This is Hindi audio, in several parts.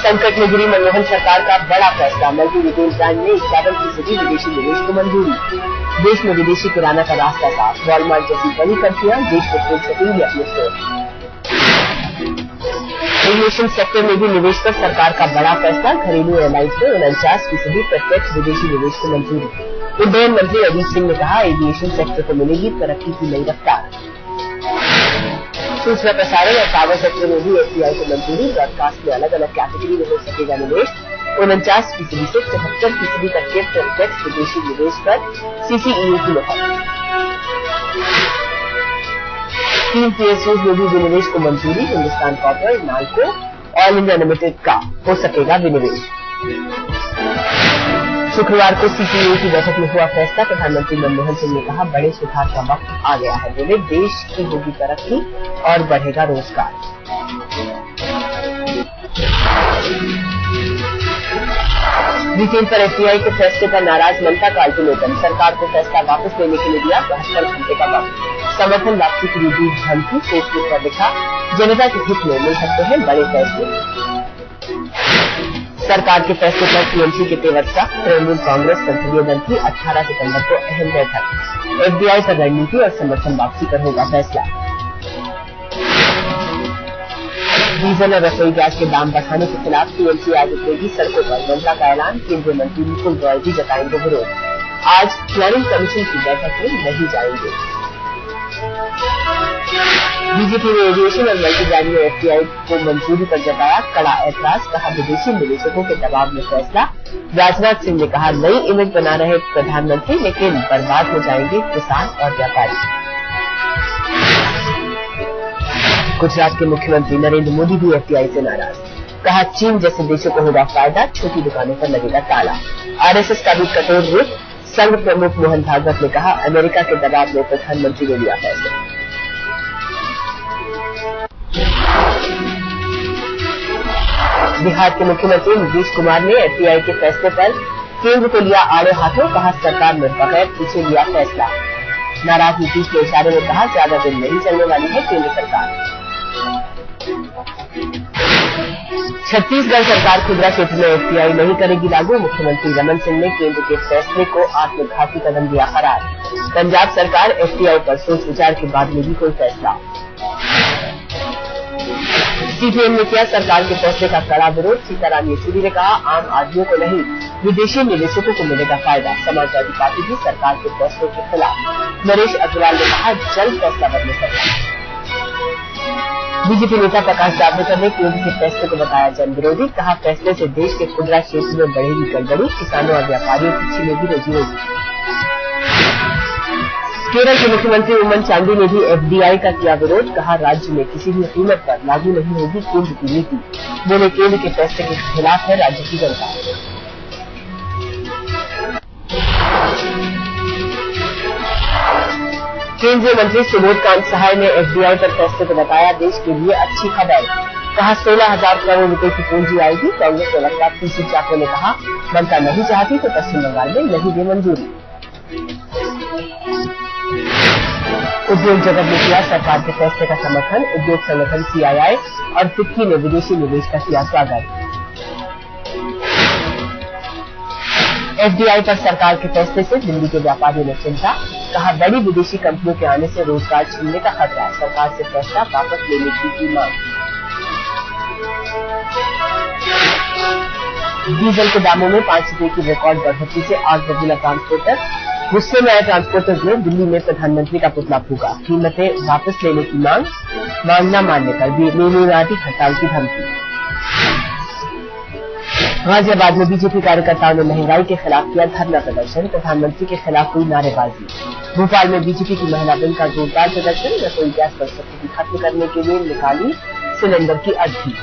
संकट में गिरी मनमोहन सरकार का बड़ा फैसला, मल्टी रिटेल ब्रांड में 51% विदेशी निवेश को मंजूरी। देश में विदेशी किराना का रास्ता साफ, वॉलमार्ट जैसी बड़ी कंपनियां देश में खोल सकेंगी अपने स्टोर। एविएशन सेक्टर में भी निवेश पर सरकार का बड़ा फैसला, घरेलू एयरलाइंस में 49% प्रत्यक्ष विदेशी निवेश को मंजूरी। उड्डयन मंत्री अजीत सिंह ने कहा, एविएशन सेक्टर को मिलेगी तरक्की की नई रफ्तार। सूचना प्रसारण और पावर सेक्टर में भी एफडीआई को मंजूरी, ब्रॉडकास्ट में अलग अलग कैटेगरी में हो सकेगा निवेश। 49% से 74% तक के प्रत्यक्ष विदेशी निवेश पर सीसीईए की मोहर। 3 पीएसयूज में भी विनिवेश को मंजूरी, Hindustan copper, NALCO, oil India limited का हो सकेगा विनिवेश। शुक्रवार को सीसीईए की बैठक में हुआ फैसला, प्रधानमंत्री मनमोहन सिंह ने कहा, बड़े सुधार का वक्त आ गया है, बोले देश की होगी तरक्की और बढ़ेगा रोजगार। रिटेल पर एफडीआई के फैसले पर नाराज ममता का अल्टीमेटम, सरकार को फैसला वापस लेने के लिए दिया 72 घंटे का वक्त। समर्थन वापसी की दी धमकी, फेसबुक पर लिखा, जनता के हित में मिल सकते हैं बड़े फैसले। सरकार के फैसले पर टीएमसी के तेवर सख्त, तृणमूल कांग्रेस संसदीय दल की 18 सितंबर को अहम बैठक। एफडीआई पर रणनीति और समर्थन वापसी पर होगा फैसला। डीजल और रसोई गैस के दाम बढ़ाने के खिलाफ टीएमसी आज उतरेगी सड़कों पर, ममता का ऐलान, केंद्रीय मंत्री मुकुल रॉय भी जताएंगे विरोध। आज प्लानिंग कमीशन की बैठक में नहीं जाएंगे। बीजेपी ने एविएशन और मल्टी ब्रांड में एफडीआई को मंजूरी पर जताया कड़ा ऐतराज, कहा विदेशी निवेशकों के दबाव में फैसला। राजनाथ सिंह ने कहा, नई इमेज बना रहे प्रधानमंत्री, लेकिन बर्बाद हो जाएंगे किसान और व्यापारी। गुजरात के मुख्यमंत्री नरेंद्र मोदी भी एफडीआई से नाराज, कहा चीन जैसे देशों को होगा फायदा, छोटी दुकानों पर लगेगा ताला। आरएसएस का भी कठोर रुख, संघ प्रमुख मोहन भागवत ने कहा, अमेरिका के दबाव में प्रधानमंत्री ने लिया फैसला। बिहार के मुख्यमंत्री नीतीश कुमार ने एफडीआई के फैसले पर केंद्र को लिया आड़े हाथों, कहा सरकार ने बगैर पूछे लिया फैसला। नाराज नीतीश ने इशारे में कहा, ज्यादा दिन नहीं चलने वाली है केंद्र सरकार। छत्तीसगढ़ सरकार खुदरा क्षेत्र में एफडीआई नहीं करेगी लागू, मुख्यमंत्री रमन सिंह ने केंद्र के फैसले को आत्मघाती कदम दिया करार। पंजाब सरकार एफडीआई पर सोच विचार के बाद लेगी कोई फैसला। सीपीएम ने किया सरकार के फैसले का कड़ा विरोध, सीताराम येचुरी ने कहा, आम आदमियों को नहीं विदेशी निवेशकों को मिलेगा फायदा। समाजवादी पार्टी भी सरकार के फैसले के खिलाफ, नरेश अग्रवाल ने कहा, जल्द फैसला बदले सरकार। बीजेपी नेता प्रकाश जावड़ेकर ने केंद्र के फैसले को बताया जन विरोधी, कहा फैसले से देश के खुदरा क्षेत्र में बढ़ेगी गड़बड़ी, किसानों और व्यापारियों की छिनेगी रोजी रोटी। केरल के मुख्यमंत्री उमन चांडी ने भी एफडीआई का किया विरोध, कहा राज्य में किसी भी कीमत पर लागू नहीं होगी केंद्र की नीति, बोले केंद्र के फैसले के खिलाफ है राज्य की जनता। केंद्रीय मंत्री सुबोध कांत सहाय ने एफडीआई पर फैसले को बताया देश के लिए अच्छी खबर, कहा 16,000 करोड़ रुपए की पूंजी आएगी। कांग्रेस प्रवक्ता पीसी चाको ने कहा, ममता नहीं चाहती तो पश्चिम बंगाल में नहीं दे मंजूरी। उद्योग जगत ने किया सरकार के फैसले का समर्थन, उद्योग संगठन सीआईआई और फिक्की ने विदेशी निवेश का किया स्वागत। एफडीआई पर सरकार के फैसले से दिल्ली के व्यापारियों ने चिंता, कहा बड़ी विदेशी कंपनियों के आने से रोजगार छीनने का खतरा, सरकार से फैसला वापस लेने की मांग। डीजल के दामों में 5 रुपए की रिकॉर्ड बढ़ोतरी से आग बबूला ट्रांसपोर्टर, गुस्से में आए ट्रांसपोर्टर्स ने दिल्ली में प्रधानमंत्री का पुतला फूंका, कीमतें वापस लेने की मांग न मानने पर बेबुनियादी हड़ताल की धमकी। गाजियाबाद में बीजेपी कार्यकर्ताओं ने महंगाई के खिलाफ किया धरना प्रदर्शन, प्रधानमंत्री के खिलाफ हुई नारेबाजी। भोपाल में बीजेपी की महिला दल का जोरदार प्रदर्शन, रसोई गैस पर सब्सिडी खत्म करने के लिए निकाली सिलेंडर की अर्जी।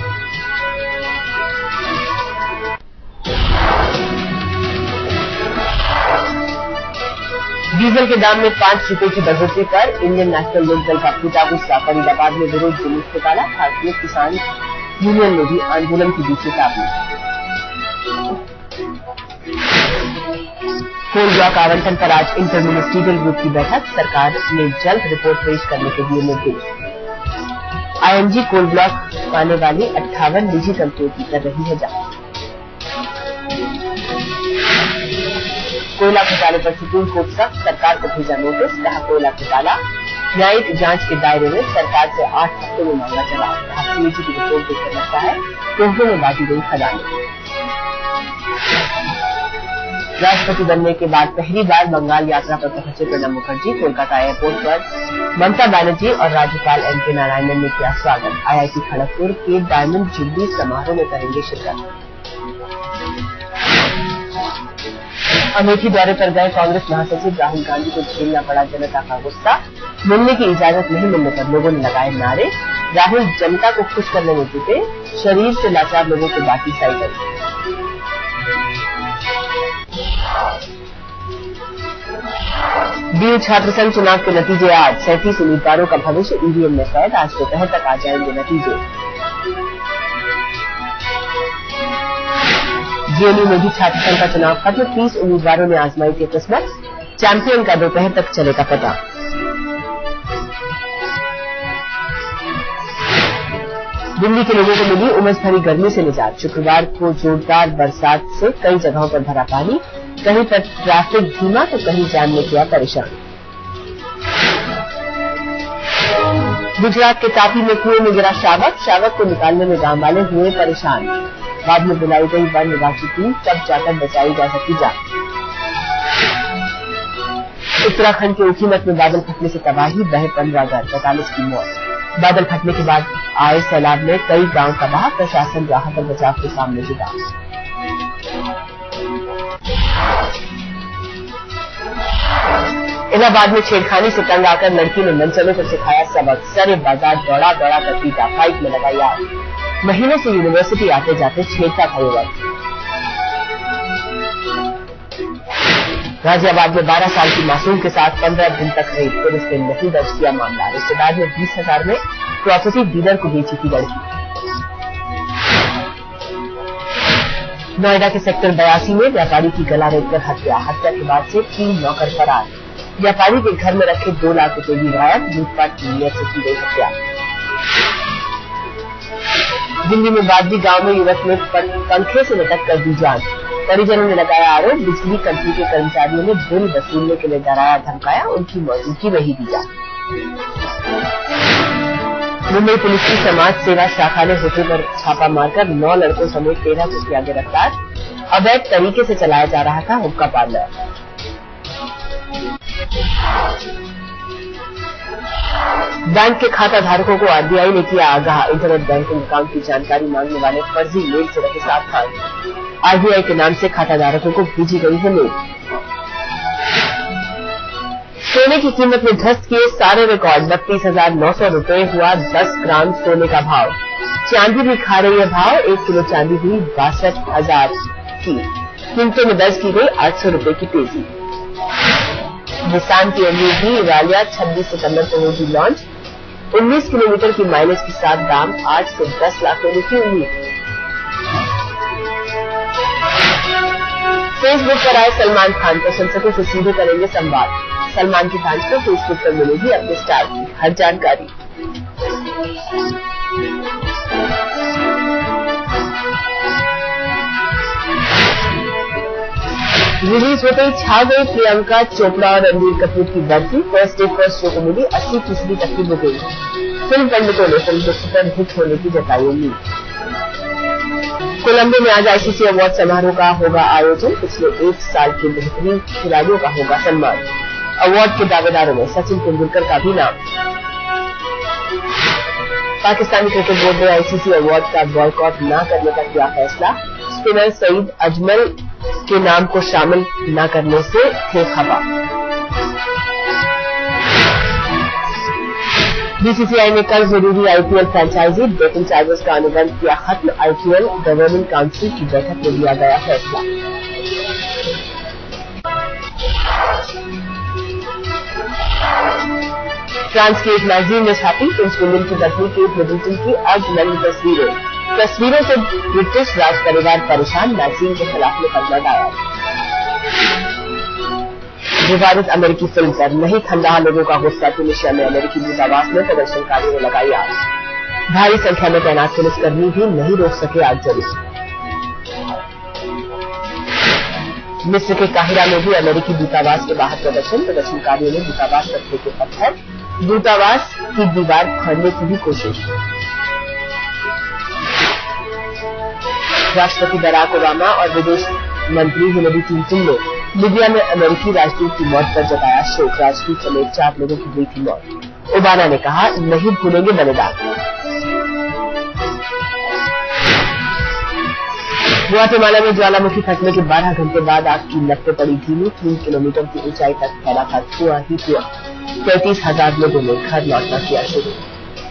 डीजल के दाम में 5 रुपए की बढ़ोतरी पर इंडियन नेशनल लोकदल का फूटा गुस्सा, फरीदाबाद में विरोध जुलूस निकाला, भारतीय किसान यूनियन ने भी आंदोलन की दी चेतावनी। कोल ब्लॉक आवंटन पर आज इंटर मिनिस्ट्रियल ग्रुप की बैठक, सरकार ने जल्द रिपोर्ट पेश करने के दिए निर्देश। ING कोल ब्लॉक पाने वाली 58 निजी कंपनियों की कर रही है जांच। कोयला घोटाले पर सुप्रीम कोर्ट का सरकार को भेजा नोटिस, कहा कोयला घोटाला न्यायिक जांच के दायरे में सरकार से 8 हफ्ते में मांगा जवाब। CAG की रिपोर्ट देखकर लगता है कोर्टों में बांटी गई खजाने। राष्ट्रपति बनने के बाद पहली बार बंगाल यात्रा पर पहुंचे प्रणब मुखर्जी। कोलकाता एयरपोर्ट पर ममता बनर्जी और राज्यपाल NK नारायणन ने किया स्वागत। IIT खड़गपुर के डायमंड जुबली समारोह में करेंगे शिरकत। अमेठी दौरे पर गए कांग्रेस महासचिव राहुल गांधी को झेलना पड़ा जनता का गुस्सा। मिलने की इजाजत नहीं मिलने पर लोगों ने लगाए नारे। राहुल जनता को खुश करने में जुटे, शरीर से लाचार लोगों को बाकी साइकिल। DU छात्र संघ चुनाव के नतीजे आज। 37 उम्मीदवारों का भविष्य EVM में कैद। आज दोपहर तक आ जाएंगे नतीजे। JNU में भी छात्र संघ का चुनाव खत्म। 30 उम्मीदवारों ने आजमाई थी किस्मत। चैंपियन का दोपहर तक चलेगा पता। दिल्ली के लोगों को मिली उमस भरी गर्मी से निजात। शुक्रवार को जोरदार बरसात से कई जगहों पर भरा पानी, कहीं पर ट्रैफिक धीमा तो कहीं जान में किया परेशान। गुजरात के तापी में कुएं में गिरा शावक को निकालने में गांव वाले हुए परेशान। बाद में बुलाई गई वन विभाग की टीम, तब जाकर बचाई जा सकी जान। उत्तराखंड के ऊखीमठ में बादल फटने से तबाही, बहे 15 घर, 45 की मौत। बादल फटने के बाद आए सैलाब में कई गांव तबाह, प्रशासन राहत और बचाव के सामने जुटा। इलाहाबाद में छेड़खानी से तंग आकर लड़की ने मंचलों पर सिखाया सबक। सरे बाजार दौड़ा कर पीटा, फाइट में लगाई आग। महीनों से यूनिवर्सिटी आते जाते छेड़ता था युवक। गाजियाबाद में 12 साल की मासूम के साथ 15 दिन तक रेप, पुलिस ने नहीं दर्ज किया मामला। रिश्तेदार ने 20,000 में प्रॉपर्टी डीलर को बेची थी लड़की। नोएडा के सेक्टर 82 में व्यापारी की गला रेतकर हत्या के बाद से 3 नौकर फरार। व्यापारी के घर में रखे 2 लाख रुपए भी गायब, लूटपाट की नीयत से की गई हत्या। दिल्ली में बादली गांव में युवक ने पंखे से लटक कर दी जान। परिजनों ने लगाया आरोप, बिजली कंपनी के कर्मचारियों ने बिल वसूलने के लिए डराया धमकाया, उनकी मौजूदगी में ही दी जान। मुंबई पुलिस की समाज सेवा शाखा ने होटल पर छापा मारकर 9 लड़कों समेत 13 को किया गिरफ्तार। अवैध तरीके से चलाया जा रहा था हुक्का पार्लर। बैंक के खाता धारकों को RBI ने किया आगाह। इंटरनेट बैंकिंग अकाउंट की जानकारी मांगने वाले फर्जी मेल से रहे सावधान। RBI के नाम से खाता धारकों को भेजी गई है मेल। सोने की कीमत में ध्वस्त किए सारे रिकॉर्ड। 32,900 रुपए हुआ 10 ग्राम सोने का भाव। चांदी भी खा रही है भाव, 1 किलो चांदी हुई 62,000 की। कीमतों में दर्ज की गई 800 रुपए की तेजी। निसान की एमयूवी इवालिया 26 सितंबर को होगी लॉन्च। 19 किलोमीटर की माइलेज के साथ दाम 8 से 10 लाख रुपए की उम्मीद। फेसबुक पर आए सलमान खान, प्रशंसकों से सीधे करेंगे संवाद। सलमान की फैंस को फेसबुक पर मिलेगी अपने स्टार की हर जानकारी। रिलीज होते ही छा गई प्रियंका चोपड़ा और रणबीर कपूर की barfi. First day first show को मिली 80% तक की बुकिंग। फिल्म पंडितों ने फिल्म को सुपर हिट होने की जताई उम्मीद। कोलंबो में आज ICC अवार्ड समारोह का होगा आयोजन। पिछले 1 साल के बेहतरीन खिलाड़ियों का होगा सम्मान। अवार्ड के दावेदारों में सचिन तेंदुलकर का भी नाम। पाकिस्तानी क्रिकेट बोर्ड ने ICC अवार्ड का बॉयकॉट न करने का किया फैसला। स्पिनर सईद अजमल के नाम को शामिल न करने से थे खफा। BCCI ने कल जरूरी IPL फ्रेंचाइजी बेटिंग चार्जेस का अनुबंध किया खत्म। IPL गवर्निंग काउंसिल की बैठक में लिया गया फैसला। फ्रांस की एक मैगजीन ने छापी प्रिंस विलियम की पत्नी केट मिडलटन की अर्धनग्न तस्वीरों से ब्रिटिश राज परिवार परेशान। मैगजीन के खिलाफ मुकदमा दायर। विवादित अमेरिकी फिल्म पर नहीं ठंडा लोगों का गुस्सा। ट्यूनीशिया में अमेरिकी दूतावास में प्रदर्शनकारियों ने लगाई आग। भारी संख्या में तैनात पुलिसकर्मी भी नहीं रोक सके आगजनी। मिस्र के काहिरा में भी अमेरिकी दूतावास के बाहर प्रदर्शनकारियों ने दूतावास पर फेंके पत्थर, दूतावास की दीवार फाड़ने की भी कोशिश। राष्ट्रपति बराक ओबामा और विदेश मंत्री हिलेरी क्लिंटन ने लीबिया में अमेरिकी राजदूत की मौत पर जताया शोक। राजदूत समेत 4 लोगों की हुई थी मौत। ओबामा ने कहा, नहीं भूलेंगे बलिदान। ग्वाटेमाला में ज्वालामुखी फटने के 12 घंटे बाद आग की लपटें पड़ी धीमी। 3 किलोमीटर की ऊंचाई तक फैला था धुआं ही धुआं। 33,000 लोगों ने घर लौटना किया शुरू।